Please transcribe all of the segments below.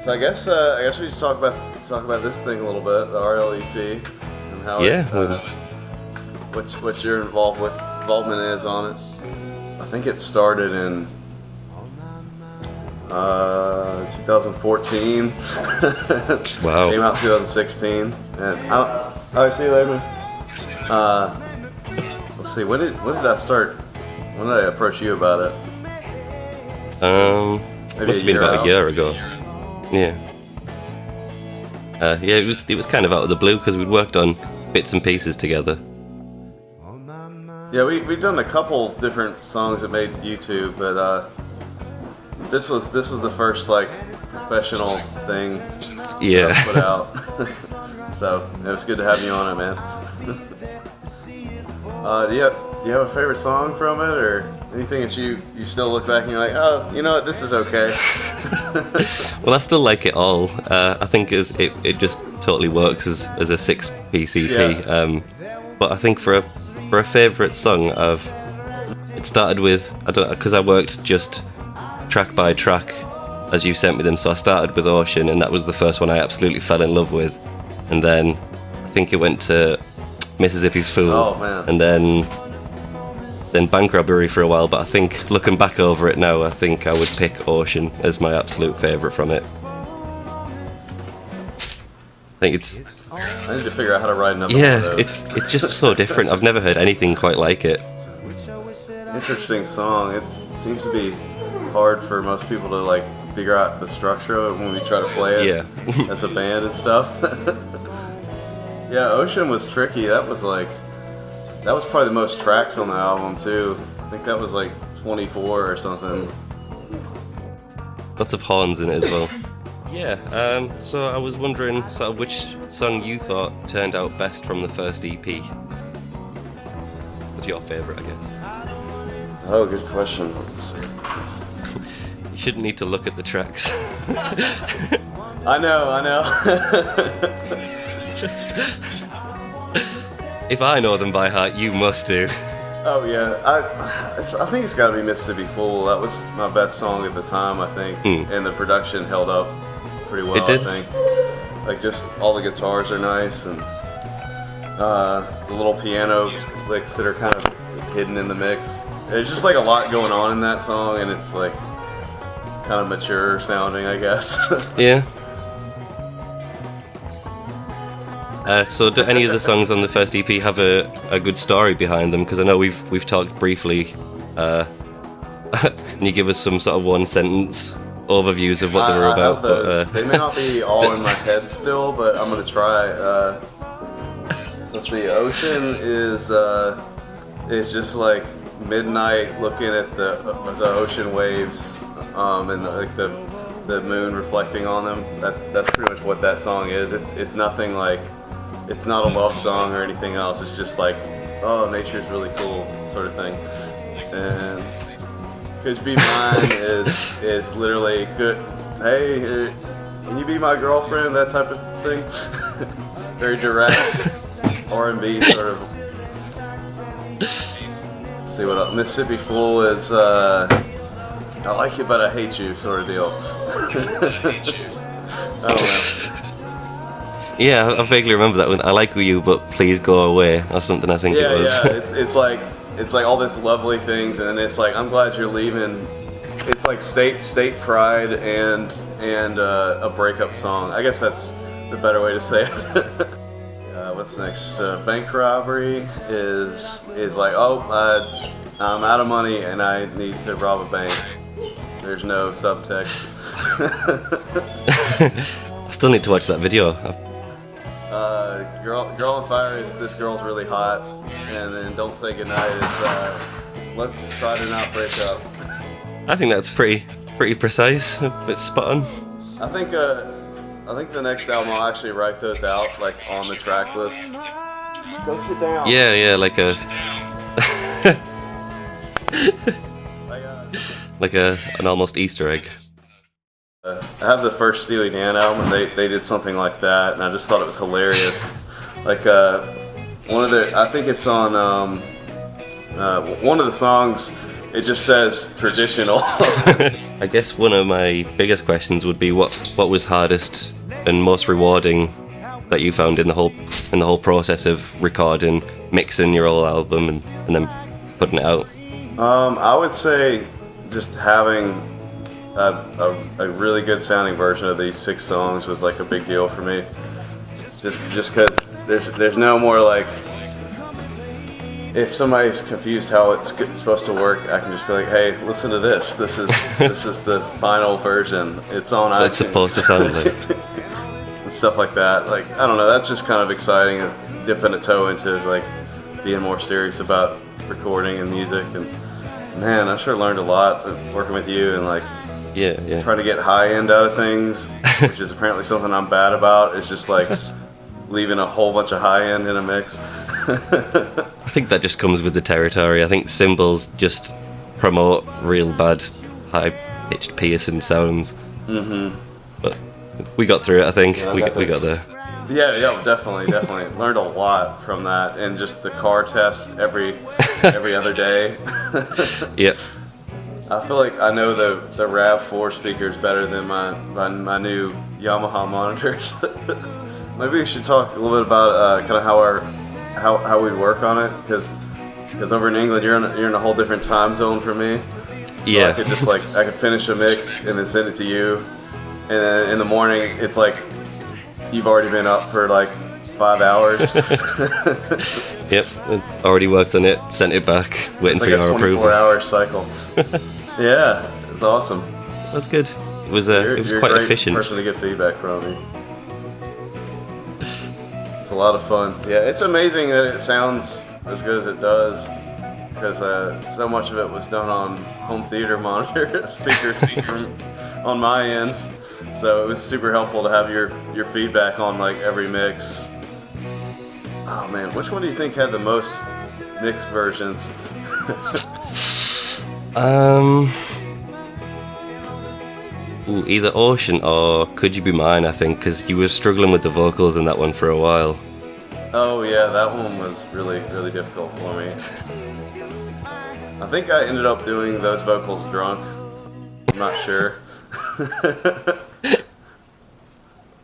I guess we should talk about this thing a little bit, the RLEP, and how what your involvement is on it. I think it started in 2014. Wow. Came out 2016, and I see you later, man. Let's see. When did that start? When did I approach you about it? Maybe Must have been about a year ago. Yeah. Yeah, it was kind of out of the blue because we'd worked on bits and pieces together. Yeah, we've done a couple different songs that made YouTube, but this was the first like professional thing Yeah. I put out. So it was good to have you on it, man. Do you have a favorite song from it, or anything that you still look back and you're like, oh, you know what, this is okay? Well, I still like it all. I think it just totally works as a 6-piece EP. Yeah. But I think for a favourite song, it started with, I don't know, because I worked just track by track as you sent me them. So I started with Ocean, and that was the first one I absolutely fell in love with. And then I think it went to Mississippi Fool, Oh, man. and then Bank Robbery for a while. But I think looking back over it now, I think I would pick Ocean as my absolute favourite from it. I think it's I need to figure out how to write another one yeah, of those. it's just so different. I've never heard anything quite like it. Interesting song. It seems to be hard for most people to like figure out the structure of it when we try to play it Yeah. as a band and stuff. Yeah, Ocean was tricky. That was probably the most tracks on the album too. I think that was like 24 or something. Lots of horns in it as well. Yeah, so I was wondering sort of which song you thought turned out best from the first EP. What's your favourite, I guess? Oh, good question. Let's see. You shouldn't need to look at the tracks. I know. If I know them by heart, you must do. Oh yeah, I think it's got to be Mississippi Fool. That was my best song at the time, I think, and the production held up pretty well. It did? I think, like just all the guitars are nice, and the little piano licks that are kind of hidden in the mix. There's just like a lot going on in that song, and it's like kind of mature sounding, I guess. Yeah. So do any of the songs on the first EP have a good story behind them? Because I know we've talked briefly, and you give us some sort of one-sentence overviews of what they were I about. have those. But, They may not be all in my head still, but I'm gonna try. Let's see. Ocean is just like midnight looking at the ocean waves, and like the moon reflecting on them. That's pretty much what that song is. It's nothing like. It's not a love song or anything else. It's just like, oh, nature's really cool, sort of thing. And Could You Be Mine is literally good. Hey, can you be my girlfriend? That type of thing. Very direct R&B sort of. Let's see what else. Mississippi Fool is I like you but I hate you sort of deal. I don't know. yeah, I vaguely remember that one. I like you, but please go away, or something. I think it was. Yeah, it's like all this lovely things, and then it's like I'm glad you're leaving. It's like state pride and a breakup song. I guess that's the better way to say it. What's next? Bank Robbery is like, oh, I'm out of money and I need to rob a bank. There's no subtext. I still need to watch that video. Girl on Fire is this girl's really hot, and then Don't Say Goodnight is let's try to not break up. I think that's pretty precise, a bit spot on. I think the next album I'll actually write those out like on the track list. Go sit down. Yeah, like a like an almost Easter egg. I have the first Steely Dan album, and they did something like that, and I just thought it was hilarious. Like one of the, I think it's on one of the songs it just says traditional. I guess one of my biggest questions would be what was hardest and most rewarding that you found in the whole process of recording, mixing your whole album and then putting it out. I would say just having a really good sounding version of these 6 songs was like a big deal for me. Just because there's no more like, if somebody's confused how it's supposed to work, I can just be like, hey, listen to this. This is the final version. It's on iTunes. What it's supposed to sound like. And stuff like that. Like, I don't know, that's just kind of exciting, and dipping a toe into like being more serious about recording and music. And man, I sure learned a lot working with you, and like trying to get high end out of things, which is apparently something I'm bad about. It's just like leaving a whole bunch of high end in a mix. I think that just comes with the territory. I think cymbals just promote real bad high-pitched piercing sounds. But we got through it, I think. Yeah, we got there. Yeah, definitely. Learned a lot from that, and just the car test every other day. Yep. I feel like I know the RAV4 speakers better than my new Yamaha monitors. Maybe we should talk a little bit about kind of how we work on it, because over in England you're in a whole different time zone from me. So yeah. I could finish a mix and then send it to you, and then in the morning it's like you've already been up for like 5 hours. Yep. Already worked on it, sent it back, waiting for your approval. 24-hour cycle. Yeah, it's awesome. That's good. It was quite efficient. Person to get feedback from. It's a lot of fun. Yeah, it's amazing that it sounds as good as it does, because so much of it was done on home theater monitor speakers on my end. So it was super helpful to have your feedback on like every mix. Oh man, which one do you think had the most mixed versions? Either Ocean or Could You Be Mine, I think, because you were struggling with the vocals in that one for a while. Oh yeah, that one was really, really difficult for me. I think I ended up doing those vocals drunk. I'm not sure.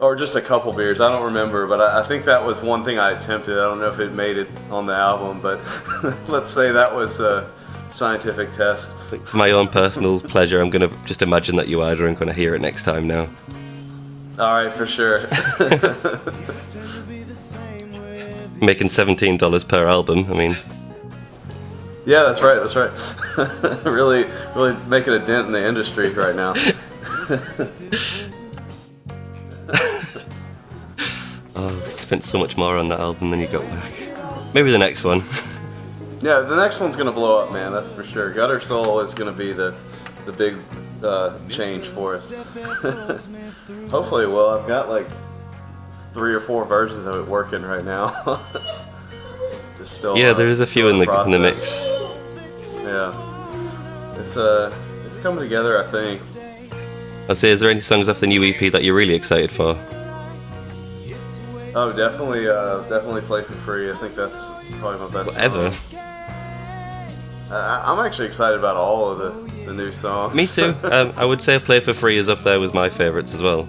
Or just a couple beers, I don't remember, but I think that was one thing I attempted. I don't know if it made it on the album, but let's say that was a scientific test. For my own personal pleasure, I'm going to just imagine that you are drunk when I hear it next time now. Alright, for sure. Making $17 per album, I mean... Yeah, that's right. really making a dent in the industry right now. Oh, spent so much more on that album than you got back. Maybe the next one. Yeah, the next one's gonna blow up, man. That's for sure. Gutter Soul is gonna be the big change for us. Hopefully, well, I've got like 3 or 4 versions of it working right now. Just still. Yeah, there's a few in the mix. Yeah, it's coming together, I think. I'll say, is there any songs off the new EP that you're really excited for? Oh, definitely Play for Free. I think that's probably my best Whatever. song. I'm actually excited about all of the new songs. Me too. I would say Play for Free is up there with my favourites as well.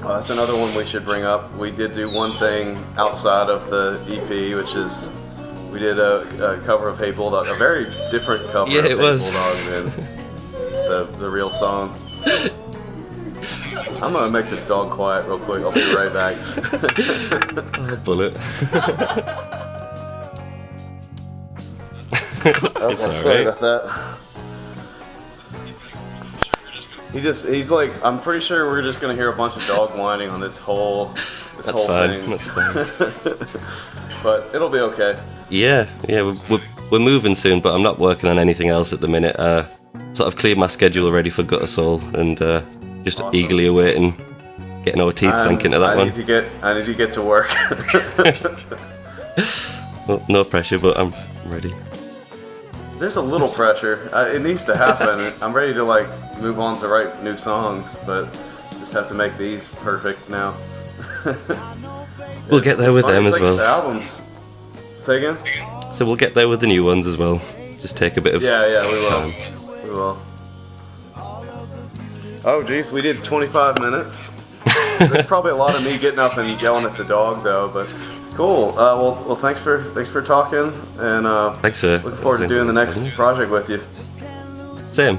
That's another one we should bring up. We did do one thing outside of the EP, which is we did a cover of Hey Bulldog, a very different cover of Hey Bulldog than the real song. I'm gonna make this dog quiet real quick. I'll be right back. Oh, bullet. It's sorry about that. He's like, I'm pretty sure we're just gonna hear a bunch of dog whining on this whole thing. That's fine. But it'll be okay. Yeah, we're moving soon, but I'm not working on anything else at the minute. Sort of cleared my schedule already for Gutter Soul, and just awesome. Eagerly awaiting getting our teeth sunk into that one. I need to get to work. Well, no pressure, but I'm ready. There's a little pressure. It needs to happen. I'm ready to like move on to write new songs, but just have to make these perfect now. We'll get there with them as well. The albums. Say again? So we'll get there with the new ones as well. Just take a bit of we will. time. We will. Oh, geez, we did 25 minutes. There's probably a lot of me getting up and yelling at the dog, though. But cool. Well, thanks for talking, and Thanks, sir. looking forward to doing the next project with you. Same.